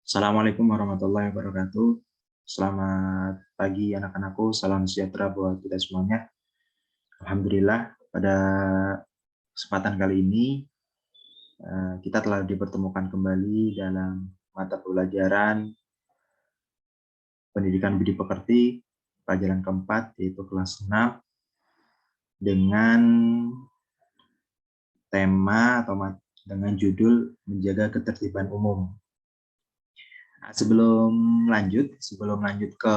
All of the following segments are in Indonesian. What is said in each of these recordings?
Assalamualaikum warahmatullahi wabarakatuh. Selamat pagi anak-anakku, salam sejahtera buat kita semuanya. Alhamdulillah, pada kesempatan kali ini kita telah dipertemukan kembali dalam mata pelajaran Pendidikan Budi Pekerti, pelajaran keempat, yaitu kelas 6, dengan tema atau dengan judul Menjaga Ketertiban Umum. Nah, sebelum lanjut ke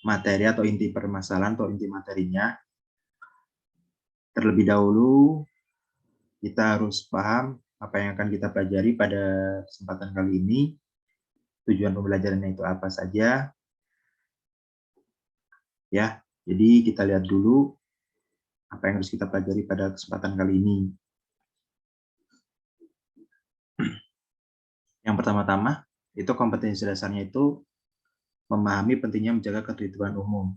materi atau inti permasalahan atau inti materinya, terlebih dahulu kita harus paham apa yang akan kita pelajari pada kesempatan kali ini, tujuan pembelajarannya itu apa saja. Ya, jadi kita lihat dulu apa yang harus kita pelajari pada kesempatan kali ini. Yang pertama-tama, itu kompetensi dasarnya itu memahami pentingnya menjaga ketertiban umum.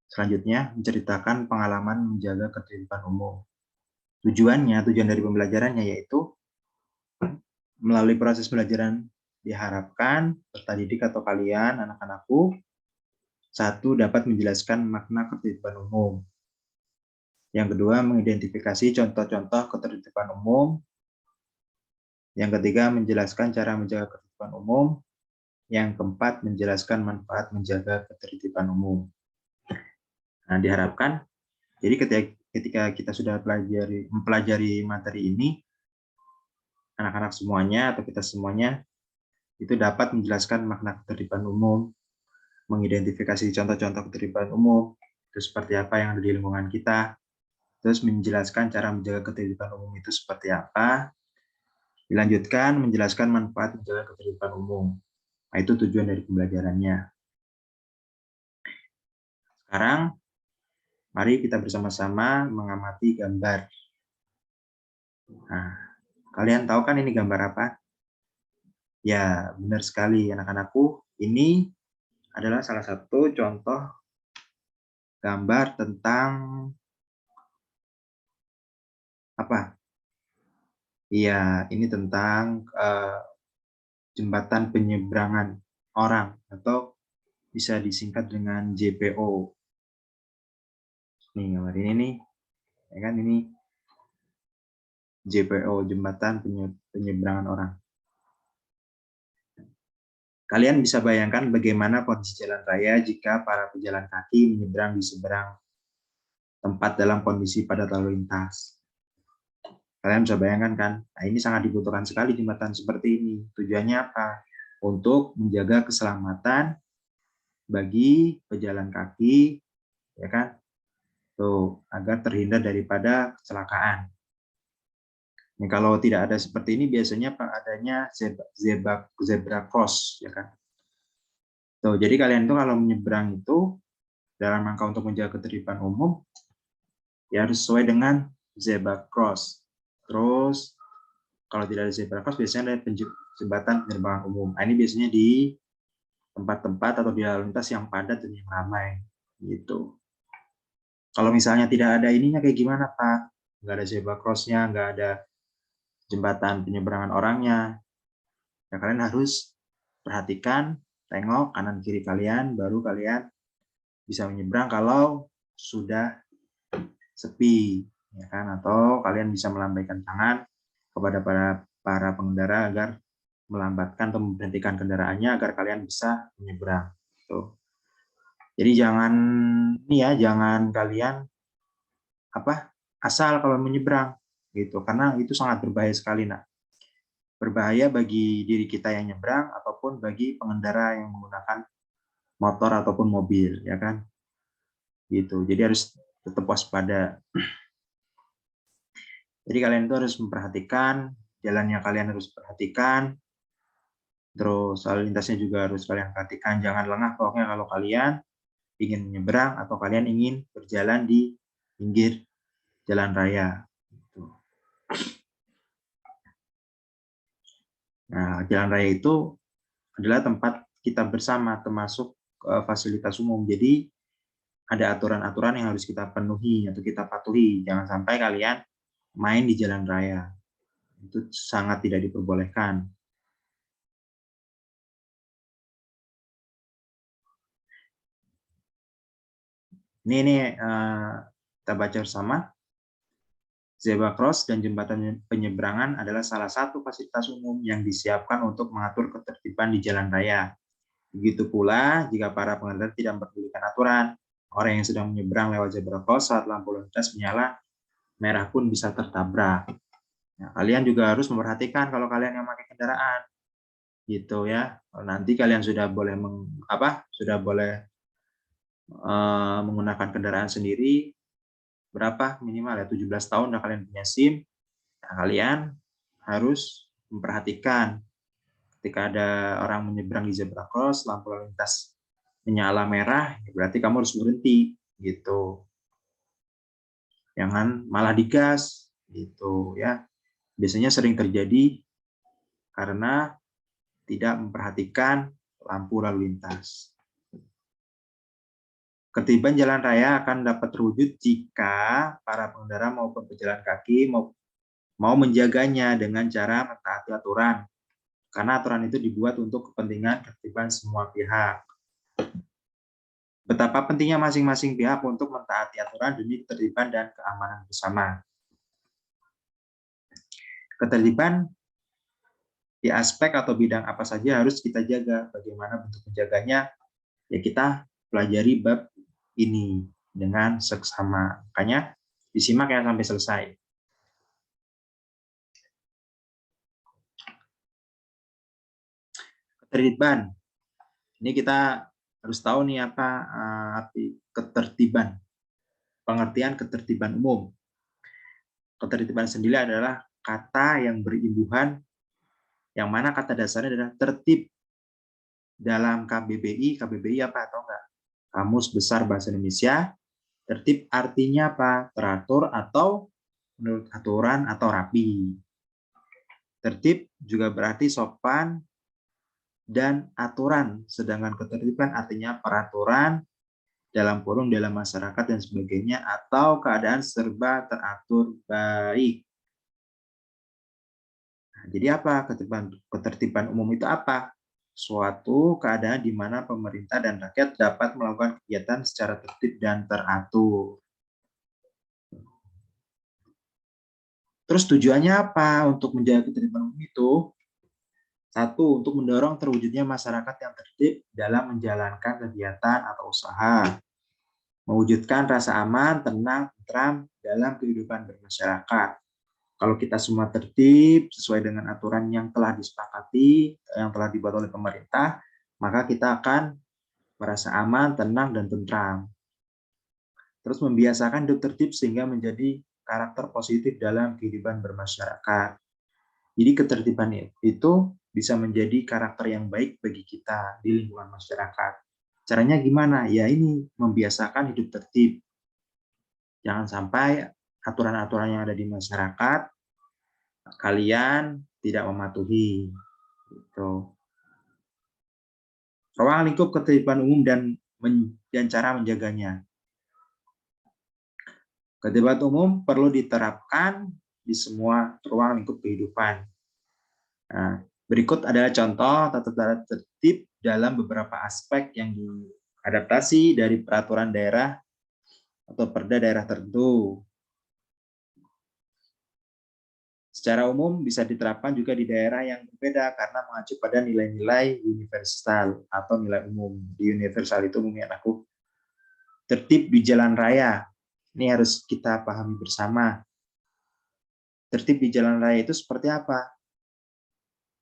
Selanjutnya, menceritakan pengalaman menjaga ketertiban umum. Tujuan dari pembelajarannya yaitu melalui proses pembelajaran diharapkan peserta didik atau kalian, anak-anakku, satu, dapat menjelaskan makna ketertiban umum. Yang kedua, mengidentifikasi contoh-contoh ketertiban umum. Yang ketiga, menjelaskan cara menjaga ketertiban umum. Yang keempat, menjelaskan manfaat menjaga ketertiban umum. Nah, diharapkan, jadi ketika kita sudah mempelajari materi ini, anak-anak semuanya atau kita semuanya itu dapat menjelaskan makna ketertiban umum, mengidentifikasi contoh-contoh ketertiban umum, itu seperti apa yang ada di lingkungan kita, terus menjelaskan cara menjaga ketertiban umum itu seperti apa, dilanjutkan menjelaskan manfaat menjaga ketertiban umum. Nah, itu tujuan dari pembelajarannya. Sekarang, mari kita bersama-sama mengamati gambar. Nah, kalian tahu kan ini gambar apa? Ya, benar sekali anak-anakku. Ini adalah salah satu contoh gambar tentang apa? Iya, ini tentang jembatan penyeberangan orang atau bisa disingkat dengan JPO. Nih gambar ini nih, ya kan, ini JPO, jembatan penyeberangan orang. Kalian bisa bayangkan bagaimana kondisi jalan raya jika para pejalan kaki menyeberang di seberang tempat dalam kondisi padat lalu lintas. Kalian bisa bayangkan kan? Nah, ini sangat dibutuhkan sekali jembatan seperti ini. Tujuannya apa? Untuk menjaga keselamatan bagi pejalan kaki, ya kan? Tuh, agar terhindar daripada kecelakaan. Nah, kalau tidak ada seperti ini, biasanya adanya zebra cross, ya kan? Tuh, jadi kalian itu kalau menyeberang itu dalam rangka untuk menjaga ketertiban umum, ya harus sesuai dengan zebra cross. Terus kalau tidak ada zebra cross, biasanya ada jembatan penerbangan umum. Nah, ini biasanya di tempat-tempat atau di lalu lintas yang padat dan yang ramai, gitu. Kalau misalnya tidak ada ininya kayak gimana, Pak? Nggak ada zebra cross-nya, nggak ada jembatan penyeberangan orangnya. Ya, kalian harus perhatikan, tengok kanan kiri kalian, baru kalian bisa menyeberang kalau sudah sepi, ya kan? Atau kalian bisa melambaikan tangan kepada para pengendara agar melambatkan atau memberhentikan kendaraannya agar kalian bisa menyeberang. Tuh. Jadi jangan kalian asal kalau menyeberang gitu, karena itu sangat berbahaya sekali, nak. Berbahaya bagi diri kita yang nyebrang ataupun bagi pengendara yang menggunakan motor ataupun mobil, ya kan? Gitu. Jadi harus tetap waspada. Jadi kalian itu harus memperhatikan jalannya, kalian harus perhatikan. Terus lalu lintasnya juga harus kalian perhatikan. Jangan lengah pokoknya kalau kalian ingin menyeberang atau kalian ingin berjalan di pinggir jalan raya. Nah, jalan raya itu adalah tempat kita bersama, termasuk fasilitas umum. Jadi ada aturan-aturan yang harus kita penuhi atau kita patuhi. Jangan sampai kalian main di jalan raya. Itu sangat tidak diperbolehkan. Ini kita baca bersama. Zebra cross dan jembatan penyeberangan adalah salah satu fasilitas umum yang disiapkan untuk mengatur ketertiban di jalan raya. Begitu pula jika para pengendara tidak memperdulikan aturan, orang yang sedang menyeberang lewat zebra cross saat lampu lalu lintas menyala merah pun bisa tertabrak. Nah, kalian juga harus memperhatikan kalau kalian yang pakai kendaraan, gitu ya. Nanti kalian sudah boleh menggunakan kendaraan sendiri, berapa minimal ya 17 tahun udah kalian punya SIM. Nah, kalian harus memperhatikan ketika ada orang menyeberang di zebra cross, lampu lalu lintas menyala merah, berarti kamu harus berhenti gitu. Jangan malah digas gitu ya. Biasanya sering terjadi karena tidak memperhatikan lampu lalu lintas. Ketertiban jalan raya akan dapat terwujud jika para pengendara maupun pejalan kaki mau menjaganya dengan cara mentaati aturan. Karena aturan itu dibuat untuk kepentingan ketertiban semua pihak. Betapa pentingnya masing-masing pihak untuk mentaati aturan demi ketertiban dan keamanan bersama. Ketertiban di aspek atau bidang apa saja harus kita jaga. Bagaimana bentuk menjaganya? Ya kita pelajari bab ini dengan seksama. Makanya disimak ya sampai selesai. Ketertiban. Ini kita harus tahu nih apa arti ketertiban. Pengertian ketertiban umum. Ketertiban sendiri adalah kata yang berimbuhan, yang mana kata dasarnya adalah tertib. Dalam KBBI apa atau enggak? Kamus Besar Bahasa Indonesia, tertib artinya apa? Teratur atau menurut aturan atau rapi. Tertib juga berarti sopan dan aturan, sedangkan ketertiban artinya peraturan dalam kurung dalam masyarakat dan sebagainya, atau keadaan serba teratur baik. Nah, jadi apa ketertiban umum itu apa? Suatu keadaan di mana pemerintah dan rakyat dapat melakukan kegiatan secara tertib dan teratur. Terus tujuannya apa untuk menjaga ketertiban umum itu? Satu, untuk mendorong terwujudnya masyarakat yang tertib dalam menjalankan kegiatan atau usaha. Mewujudkan rasa aman, tenang, tentram dalam kehidupan bermasyarakat. Kalau kita semua tertib sesuai dengan aturan yang telah disepakati, yang telah dibuat oleh pemerintah, maka kita akan merasa aman, tenang, dan tentram. Terus membiasakan hidup tertib sehingga menjadi karakter positif dalam kehidupan bermasyarakat. Jadi ketertiban itu bisa menjadi karakter yang baik bagi kita di lingkungan masyarakat. Caranya gimana? Ya ini, membiasakan hidup tertib. Jangan sampai aturan-aturan yang ada di masyarakat kalian tidak mematuhi. Gitu. Ruang lingkup ketertiban umum dan cara menjaganya. Ketertiban umum perlu diterapkan di semua ruang lingkup kehidupan. Nah, berikut adalah contoh tata tertib dalam beberapa aspek yang diadaptasi dari peraturan daerah atau perda daerah tertentu. Secara umum bisa diterapkan juga di daerah yang berbeda karena mengacu pada nilai-nilai universal atau nilai umum. Di universal itu umumnya aku tertib di jalan raya. Ini harus kita pahami bersama. Tertib di jalan raya itu seperti apa?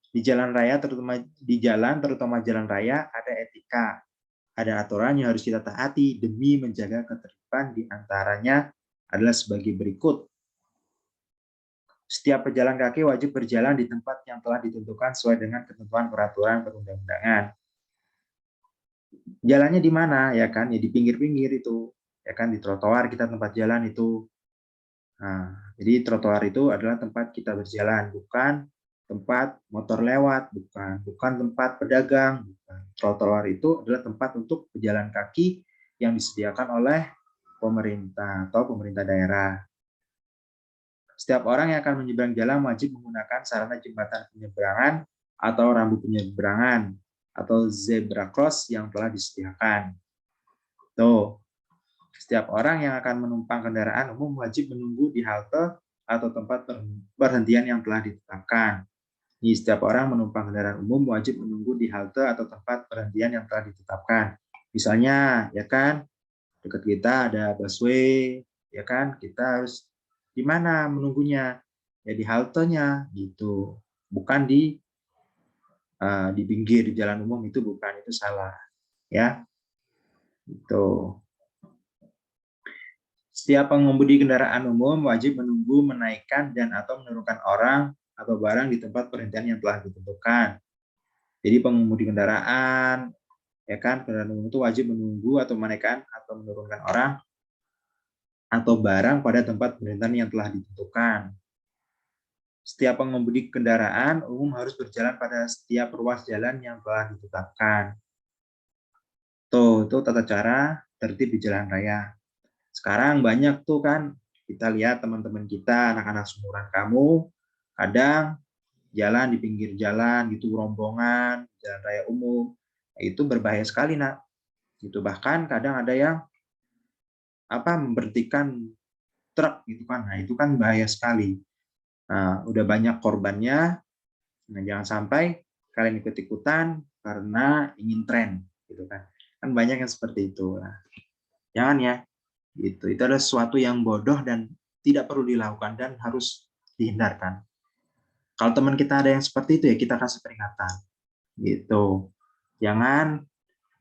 Di jalan raya, terutama jalan raya, ada etika, ada aturan yang harus kita taati demi menjaga ketertiban. Di antaranya adalah sebagai berikut. Setiap pejalan kaki wajib berjalan di tempat yang telah ditentukan sesuai dengan ketentuan peraturan perundang-undangan. Jalannya di mana? Ya kan, ya di pinggir-pinggir itu, ya kan, di trotoar kita tempat jalan itu. Nah, jadi trotoar itu adalah tempat kita berjalan, bukan tempat motor lewat, bukan tempat pedagang, bukan. Trotoar itu adalah tempat untuk pejalan kaki yang disediakan oleh pemerintah atau pemerintah daerah. Setiap orang yang akan menyeberang jalan wajib menggunakan sarana jembatan penyeberangan atau rambu penyeberangan atau zebra cross yang telah disediakan. Tuh, setiap orang yang akan menumpang kendaraan umum wajib menunggu di halte atau tempat perhentian yang telah ditetapkan. Jadi, setiap orang menumpang kendaraan umum wajib menunggu di halte atau tempat perhentian yang telah ditetapkan. Misalnya, ya kan, dekat kita ada busway, ya kan, kita harus di mana menunggunya? Ya di haltenya, gitu. Bukan di pinggir jalan umum, itu bukan, itu salah, ya. Itu. Setiap pengemudi kendaraan umum wajib menunggu menaikkan dan atau menurunkan orang atau barang di tempat perhentian yang telah ditentukan. Jadi pengemudi kendaraan, ya kan, kendaraan umum itu wajib menunggu atau menaikkan atau menurunkan orang atau barang pada tempat perhentian yang telah ditentukan. Setiap pengemudi kendaraan umum harus berjalan pada setiap ruas jalan yang telah ditetapkan. Tuh, itu tata cara tertib di jalan raya. Sekarang banyak tuh kan, kita lihat teman-teman kita, anak-anak seumuran kamu, kadang jalan di pinggir jalan gitu, rombongan, jalan raya umum, itu berbahaya sekali, nak. Gitu, bahkan kadang ada yang memberhentikan truk gitu kan. Nah, itu kan bahaya sekali. Nah, udah banyak korbannya. Nah, jangan sampai kalian ikut-ikutan karena ingin tren gitu kan. Kan banyak yang seperti itu. Nah, jangan ya. Gitu. Itu adalah sesuatu yang bodoh dan tidak perlu dilakukan dan harus dihindarkan. Kalau teman kita ada yang seperti itu ya kita kasih peringatan. Gitu. Jangan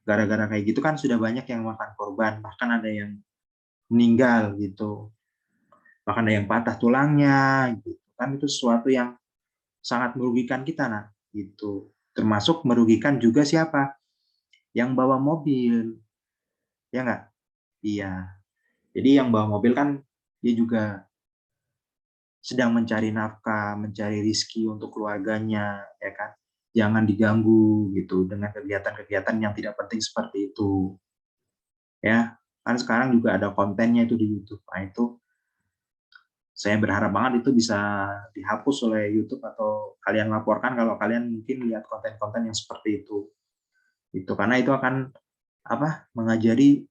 gara-gara kayak gitu kan sudah banyak yang makan korban, bahkan ada yang meninggal gitu. Bahkan ada yang patah tulangnya gitu. Kan itu sesuatu yang sangat merugikan kita, nah, gitu. Termasuk merugikan juga siapa? Yang bawa mobil. Ya enggak? Iya. Jadi yang bawa mobil kan dia juga sedang mencari nafkah, mencari rizki untuk keluarganya, ya kan? Jangan diganggu gitu dengan kegiatan-kegiatan yang tidak penting seperti itu. Ya, kan sekarang juga ada kontennya itu di YouTube. Nah, itu saya berharap banget itu bisa dihapus oleh YouTube atau kalian laporkan kalau kalian mungkin lihat konten-konten yang seperti itu. Itu karena itu akan mengajari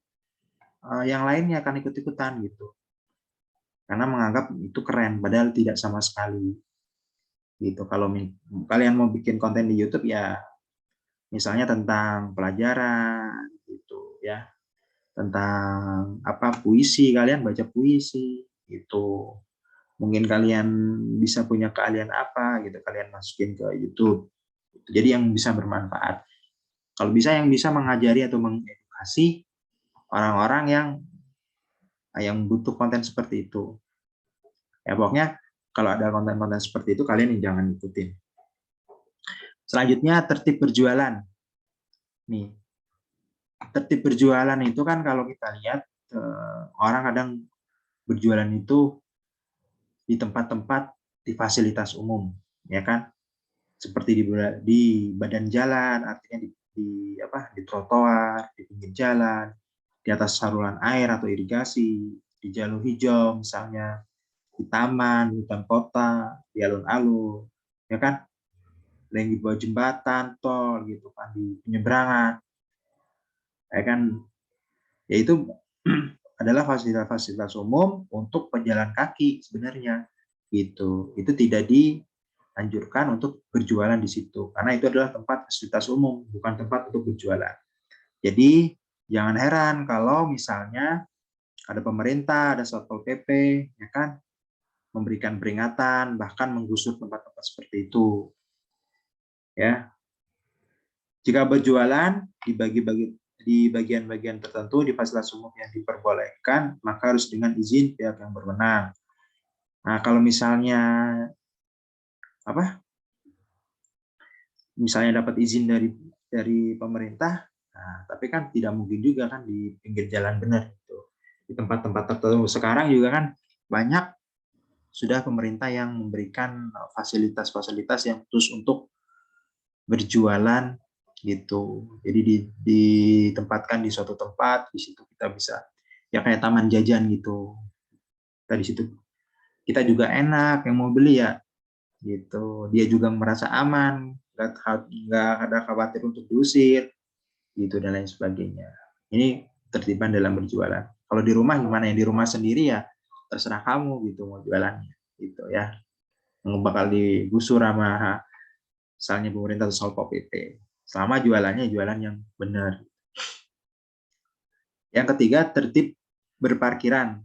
yang lainnya akan ikut-ikutan gitu. Karena menganggap itu keren padahal tidak sama sekali. Gitu. Kalau kalian mau bikin konten di YouTube ya misalnya tentang pelajaran gitu ya. Tentang puisi, kalian baca puisi gitu. Mungkin kalian bisa punya keahlian apa gitu, kalian masukin ke YouTube. Jadi yang bisa bermanfaat. Kalau bisa yang bisa mengajari atau mengedukasi orang-orang yang butuh konten seperti itu. Ya pokoknya kalau ada konten-konten seperti itu kalian jangan ikutin. Selanjutnya tertib berjualan. Nih, tertib berjualan itu kan kalau kita lihat orang kadang berjualan itu di tempat-tempat di fasilitas umum, ya kan? Seperti di badan jalan, artinya di trotoar, di pinggir jalan, di atas saluran air atau irigasi, di jalur hijau misalnya, di taman, di hutan kota, di alun-alun, ya kan? Dan di bawah jembatan, tol gitu kan, di penyeberangan, ya kan? Yaitu adalah fasilitas-fasilitas umum untuk pejalan kaki sebenarnya gitu. Itu tidak dianjurkan untuk berjualan di situ karena itu adalah tempat fasilitas umum, bukan tempat untuk berjualan. Jadi jangan heran kalau misalnya ada pemerintah, ada Satpol PP, ya kan, memberikan peringatan, bahkan menggusur tempat-tempat seperti itu. Ya, jika berjualan di bagian-bagian tertentu di fasilitas umum yang diperbolehkan, maka harus dengan izin pihak yang berwenang. Nah, kalau misalnya misalnya dapat izin dari pemerintah, nah, tapi kan tidak mungkin juga kan di pinggir jalan benar gitu. Di tempat-tempat tertentu sekarang juga kan banyak sudah pemerintah yang memberikan fasilitas-fasilitas yang khusus untuk berjualan gitu. Jadi ditempatkan di suatu tempat, di situ kita bisa ya kayak taman jajan gitu. Kita di situ kita juga enak yang mau beli ya, gitu. Dia juga merasa aman, nggak ada khawatir untuk diusir, gitu dan lain sebagainya. Ini tertiban dalam berjualan. Kalau di rumah gimana ya? Di rumah sendiri ya terserah kamu gitu mau jualannya, gitu ya. Yang bakal digusur sama misalnya pemerintah atau Satpol PP. Selama jualannya jualan yang benar. Yang ketiga, tertib berparkiran.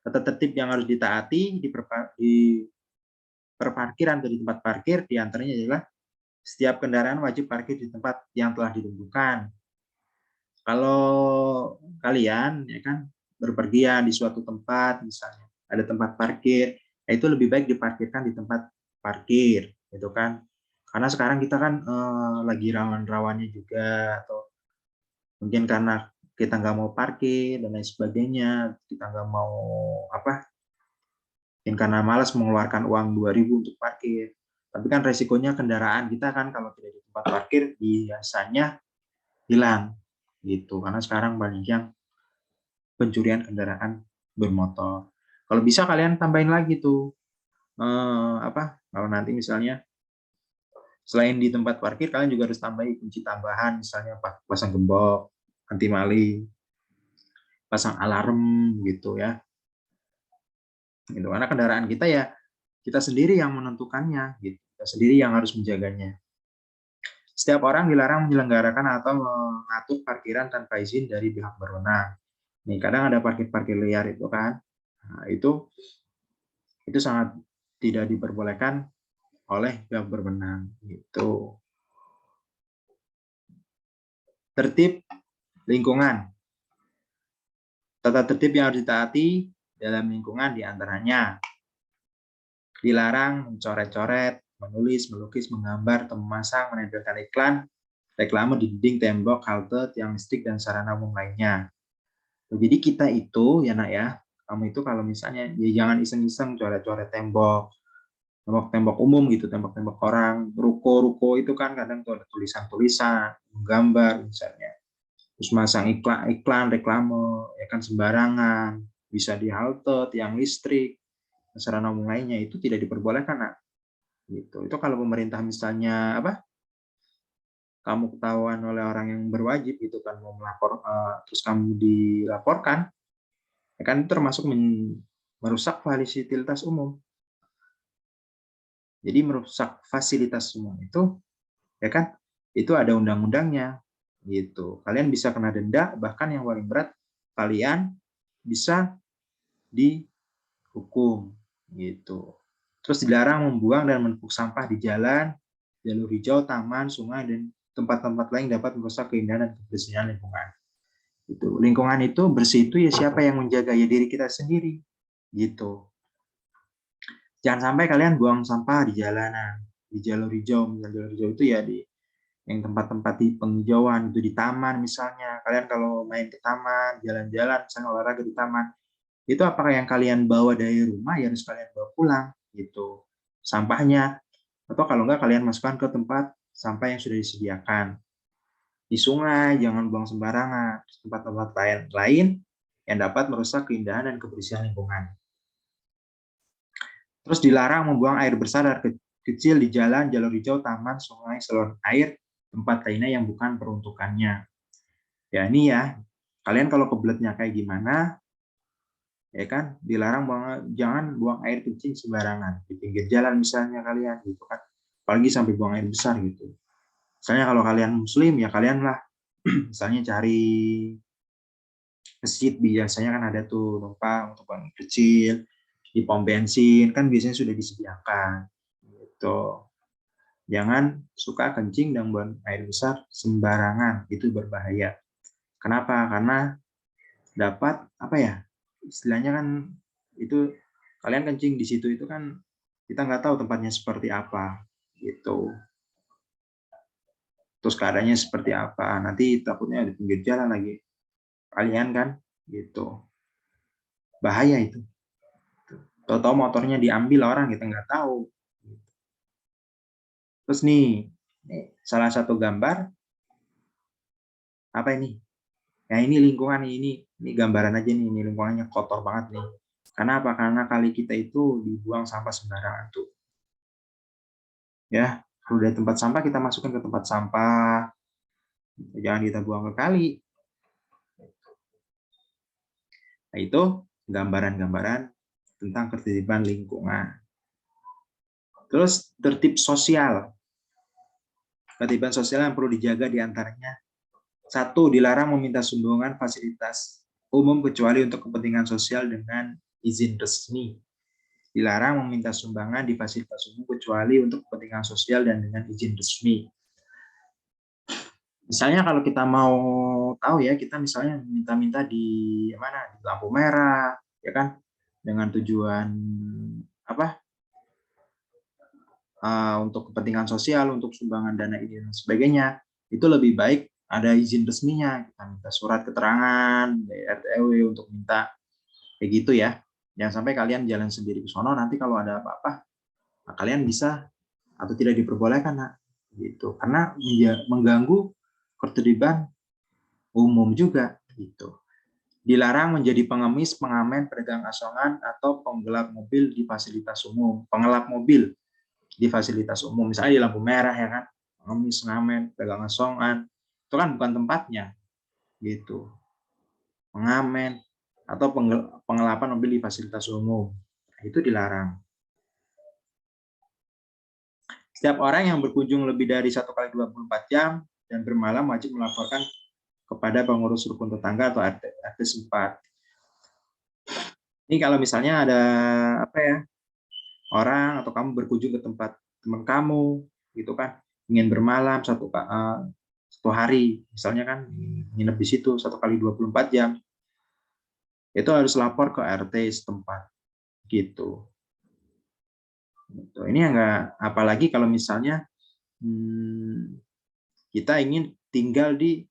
Tata tertib yang harus ditaati di perparkiran atau di tempat parkir diantaranya adalah setiap kendaraan wajib parkir di tempat yang telah ditentukan. Kalau kalian ya kan berpergian di suatu tempat, misalnya ada tempat parkir, itu lebih baik diparkirkan di tempat parkir, gitu kan? Karena sekarang kita kan lagi rawan-rawannya juga, atau mungkin karena kita nggak mau parkir dan lain sebagainya, kita nggak mau apa? Mungkin karena malas mengeluarkan uang 2.000 untuk parkir. Tapi kan resikonya kendaraan kita kan kalau tidak di tempat parkir biasanya hilang, gitu. Karena sekarang banyak yang pencurian kendaraan bermotor. Kalau bisa kalian tambahin lagi tuh kalau nanti misalnya selain di tempat parkir kalian juga harus tambahin kunci tambahan, misalnya pasang gembok anti maling, pasang alarm gitu ya. Gitu. Karena kendaraan kita ya kita sendiri yang menentukannya, gitu. Kita sendiri yang harus menjaganya. Setiap orang dilarang menyelenggarakan atau mengatur parkiran tanpa izin dari pihak berwenang. Nih, kadang ada parkir-parkir liar itu kan. Nah, itu sangat tidak diperbolehkan oleh pihak berwenang gitu. Tertib lingkungan. Tata tertib yang harus ditaati dalam lingkungan diantaranya dilarang mencoret-coret, menulis, melukis, menggambar, atau memasang, menempelkan iklan, reklame di dinding, tembok, halte, tiang listrik, dan sarana umum lainnya. Jadi kita itu, ya nak ya, kamu itu kalau misalnya, ya jangan iseng-iseng coret-coret tembok, tembok-tembok umum gitu, tembok-tembok orang, ruko-ruko itu kan kadang tuh ada tulisan-tulisan, gambar misalnya. Terus masang iklan, reklame, ya kan sembarangan, bisa di halte, tiang listrik, sarana umum lainnya itu tidak diperbolehkan, nak. Gitu. Itu kalau pemerintah misalnya kamu ketahuan oleh orang yang berwajib gitu kan mau melapor, terus kamu dilaporkan, ya kan itu termasuk merusak fasilitas umum. Jadi merusak fasilitas umum itu, ya kan, itu ada undang-undangnya, gitu. Kalian bisa kena denda, bahkan yang paling berat, kalian bisa dihukum, gitu. Terus dilarang membuang dan menumpuk sampah di jalan, jalur hijau, taman, sungai, dan tempat-tempat lain dapat merusak keindahan dan kebersihan lingkungan. Itu lingkungan itu bersih itu ya siapa yang menjaga, ya diri kita sendiri, gitu. Jangan sampai kalian buang sampah di jalanan, di jalur hijau. Jalur hijau itu ya di yang tempat-tempat di penghijauan, itu di taman misalnya. Kalian kalau main ke taman, jalan-jalan, misalnya olahraga di taman, itu apakah yang kalian bawa dari rumah ya harus kalian bawa pulang, gitu. Sampahnya, atau kalau enggak kalian masukkan ke tempat sampah yang sudah disediakan. Di sungai, jangan buang sembarangan. Tempat-tempat lain yang dapat merusak keindahan dan kebersihan lingkungan. Terus dilarang membuang air besar dan kecil di jalan, jalur hijau, taman, sungai, saluran air, tempat lainnya yang bukan peruntukannya. Ya ini ya, kalian kalau kebeletnya kayak gimana, ya kan, dilarang jangan buang air kencing sembarangan di pinggir jalan misalnya kalian, gitu kan. Apalagi sampai buang air besar gitu. Misalnya kalau kalian muslim ya kalian lah, misalnya cari masjid, biasanya kan ada tuh numpang untuk buang air kecil di pom bensin kan biasanya sudah disediakan gitu. Jangan suka kencing dan buang air besar sembarangan, itu berbahaya. Kenapa? Karena dapat apa ya? Istilahnya kan itu kalian kencing di situ itu kan kita nggak tahu tempatnya seperti apa gitu. Terus keadaannya seperti apa? Nanti takutnya di pinggir jalan lagi kalian kan gitu. Bahaya itu. Tahu-tahu motornya diambil orang kita nggak tahu. Terus nih salah satu gambar apa ini? Ya ini lingkungan ini gambaran aja nih, ini lingkungannya kotor banget nih. Karena apa? Karena kali kita itu dibuang sampah sembarangan tuh. Ya, kalau dari tempat sampah kita masukkan ke tempat sampah, jangan kita buang ke kali. Nah, itu gambaran-gambaran tentang ketertiban lingkungan. Terus tertib sosial. Ketertiban sosial yang perlu dijaga diantaranya: 1. Dilarang meminta sumbangan fasilitas umum kecuali untuk kepentingan sosial dengan izin resmi. Dilarang meminta sumbangan di fasilitas umum kecuali untuk kepentingan sosial dan dengan izin resmi. Misalnya kalau kita mau tahu ya, kita misalnya minta-minta di mana, di lampu merah, ya kan, dengan tujuan apa? Untuk kepentingan sosial, untuk sumbangan dana ini dan sebagainya, itu lebih baik ada izin resminya. Kita minta surat keterangan dari RT RW untuk minta kayak gitu ya. Jangan sampai kalian jalan sendiri ke sono, nanti kalau ada apa-apa, nah kalian bisa atau tidak diperbolehkan, nah, gitu. Karena mengganggu ketertiban umum juga, gitu. Dilarang menjadi pengemis, pengamen, pedagang asongan, atau penggelap mobil di fasilitas umum. Pengelap mobil di fasilitas umum, misalnya di lampu merah ya kan, pengemis, pengamen, pedagang asongan, itu kan bukan tempatnya, gitu. Pengamen atau pengelapan mobil di fasilitas umum, itu dilarang. Setiap orang yang berkunjung lebih dari 1 kali 24 jam dan bermalam wajib melaporkan kepada pengurus rukun tetangga atau RT setempat. Ini kalau misalnya ada apa ya, orang atau kamu berkunjung ke tempat teman kamu, gitu kan, ingin bermalam satu hari, misalnya kan, nginep di situ 1 kali 24 jam, itu harus lapor ke RT setempat, gitu. Ini enggak, apalagi kalau misalnya kita ingin tinggal di,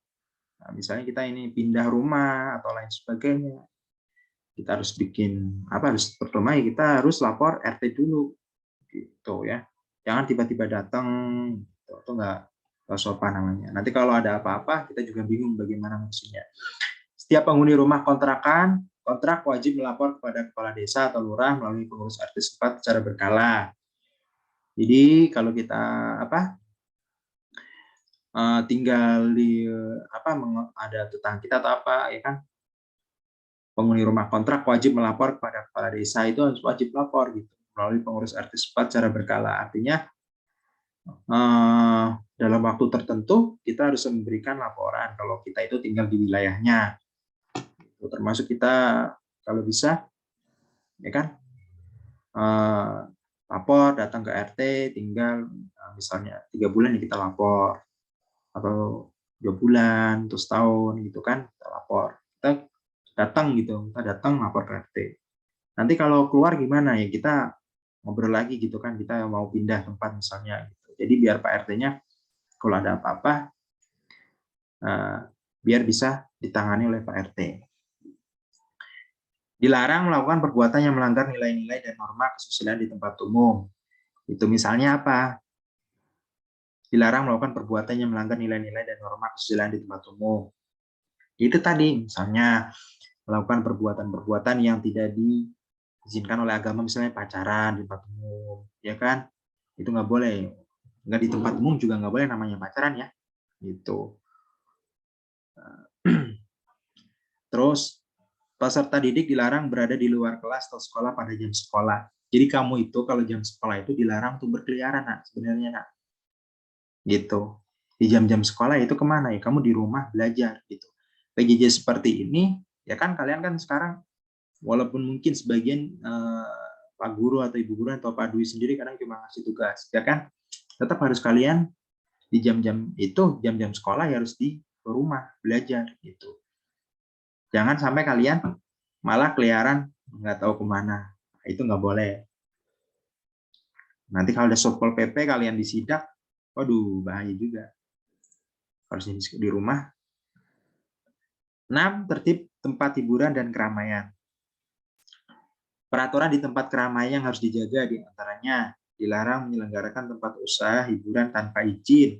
misalnya kita ini pindah rumah atau lain sebagainya, kita harus bikin apa, harus pertama kita harus lapor RT dulu, gitu ya. Jangan tiba-tiba datang, gitu, itu enggak sopan namanya. Nanti kalau ada apa-apa kita juga bingung bagaimana maksudnya. Setiap penghuni rumah kontrakan, kontrak wajib melapor kepada kepala desa atau lurah melalui pengurus RT setempat secara berkala. Jadi kalau kita apa, tinggal di apa, ada tetangga kita atau apa ya kan, penghuni rumah kontrak wajib melapor kepada kepala desa, itu harus wajib lapor gitu melalui pengurus RT setempat secara berkala. Artinya dalam waktu tertentu kita harus memberikan laporan kalau kita itu tinggal di wilayahnya. Termasuk kita kalau bisa ya kan, lapor, datang ke RT, tinggal misalnya 3 bulan ya kita lapor, atau 2 bulan, terus setahun gitu kan, kita lapor. Kita datang gitu, kita datang lapor ke RT. Nanti kalau keluar gimana ya, kita ngobrol lagi gitu kan, kita mau pindah tempat misalnya gitu. Jadi biar Pak RT-nya kalau ada apa-apa biar bisa ditangani oleh Pak RT. Dilarang melakukan perbuatan yang melanggar nilai-nilai dan norma kesusilaan di tempat umum. Itu misalnya apa? Dilarang melakukan perbuatan yang melanggar nilai-nilai dan norma kesusilaan di tempat umum. Itu tadi, misalnya melakukan perbuatan-perbuatan yang tidak diizinkan oleh agama, misalnya pacaran di tempat umum, ya kan? Itu nggak boleh. Nggak di tempat umum juga nggak boleh namanya pacaran ya, gitu. Terus, peserta didik dilarang berada di luar kelas atau sekolah pada jam sekolah. Jadi kamu itu kalau jam sekolah itu dilarang tuh berkeliaran, nak, sebenarnya, nak. Gitu. Di jam-jam sekolah itu kemana ya? Kamu di rumah belajar gitu. PJJ seperti ini, ya kan kalian kan sekarang walaupun mungkin sebagian Pak Guru atau Ibu Guru atau Pak Dwi sendiri kadang cuma ngasih tugas, ya kan? Tetap harus kalian di jam-jam itu, jam-jam sekolah ya harus di rumah belajar gitu. Jangan sampai kalian malah keliaran nggak tahu kemana. Itu nggak boleh. Nanti kalau ada Satpol PP kalian disidak, waduh bahaya juga. Harus di rumah. 6. Tertib tempat hiburan dan keramaian. Peraturan di tempat keramaian yang harus dijaga di antaranya dilarang menyelenggarakan tempat usaha hiburan tanpa izin.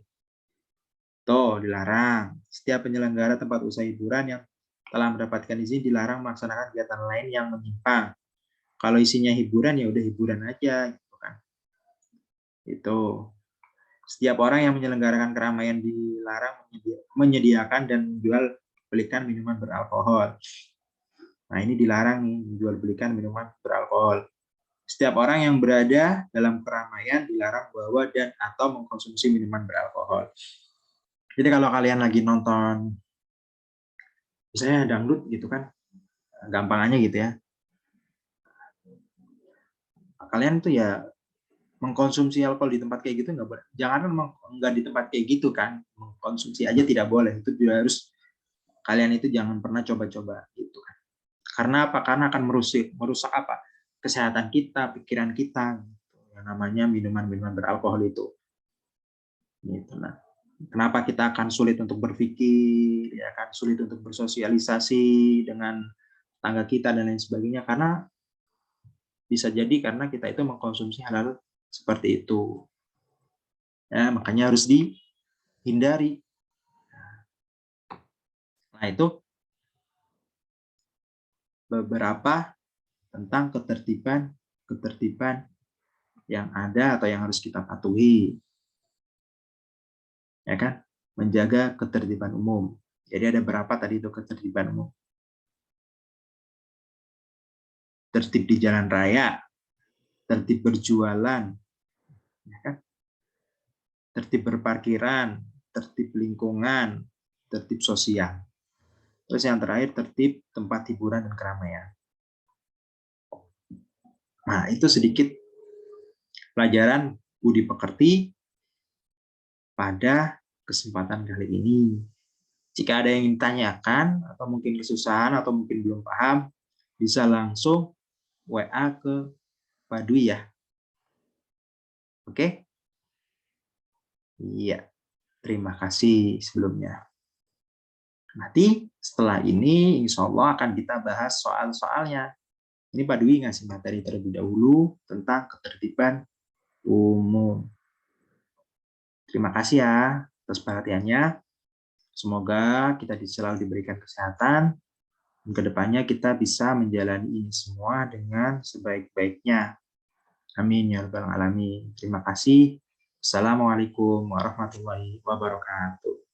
Tuh, dilarang. Setiap penyelenggara tempat usaha hiburan yang telah mendapatkan izin dilarang melaksanakan kegiatan lain yang menyimpang Kalau isinya hiburan ya udah hiburan aja gitu kan. Itu setiap orang yang menyelenggarakan keramaian dilarang menyediakan dan menjual belikan minuman beralkohol. Nah, ini dilarang nih, menjual belikan minuman beralkohol. Setiap orang yang berada dalam keramaian dilarang bawa dan atau mengkonsumsi minuman beralkohol. Jadi kalau kalian lagi nonton misalnya dangdut gitu kan, gampangannya gitu ya. Kalian tuh ya mengkonsumsi alkohol di tempat kayak gitu nggak boleh. Jangan nggak di tempat kayak gitu kan, mengkonsumsi aja tidak boleh. Itu juga harus kalian itu jangan pernah coba-coba gitu kan. Karena apa? Karena akan merusak apa? Kesehatan kita, pikiran kita. Gitu. Yang namanya minuman-minuman beralkohol itu. Gitu. Nah, kenapa kita akan sulit untuk berpikir, ya kan, sulit untuk bersosialisasi dengan tangga kita dan lain sebagainya? Karena bisa jadi karena kita itu mengkonsumsi hal-hal seperti itu. Ya, makanya harus dihindari. Nah, itu beberapa tentang ketertiban yang ada atau yang harus kita patuhi. Ya kan? Menjaga ketertiban umum. Jadi ada berapa tadi itu ketertiban umum? Tertib di jalan raya, tertib berjualan, ya kan? Tertib berparkiran, tertib lingkungan, tertib sosial. Terus yang terakhir tertib tempat hiburan dan keramaian. Nah, itu sedikit pelajaran budi pekerti pada kesempatan kali ini. Jika ada yang ingin ditanyakan, atau mungkin kesusahan, atau mungkin belum paham, bisa langsung WA ke Pak Dwi ya. Oke? Iya, terima kasih sebelumnya. Nanti setelah ini, insya Allah akan kita bahas soal-soalnya. Ini Pak Dwi ngasih materi terlebih dahulu tentang ketertiban umum. Terima kasih ya atas perhatiannya. Semoga kita selalu diberikan kesehatan, dan kedepannya kita bisa menjalani ini semua dengan sebaik-baiknya. Amin ya rabbal alamin. Terima kasih. Assalamualaikum warahmatullahi wabarakatuh.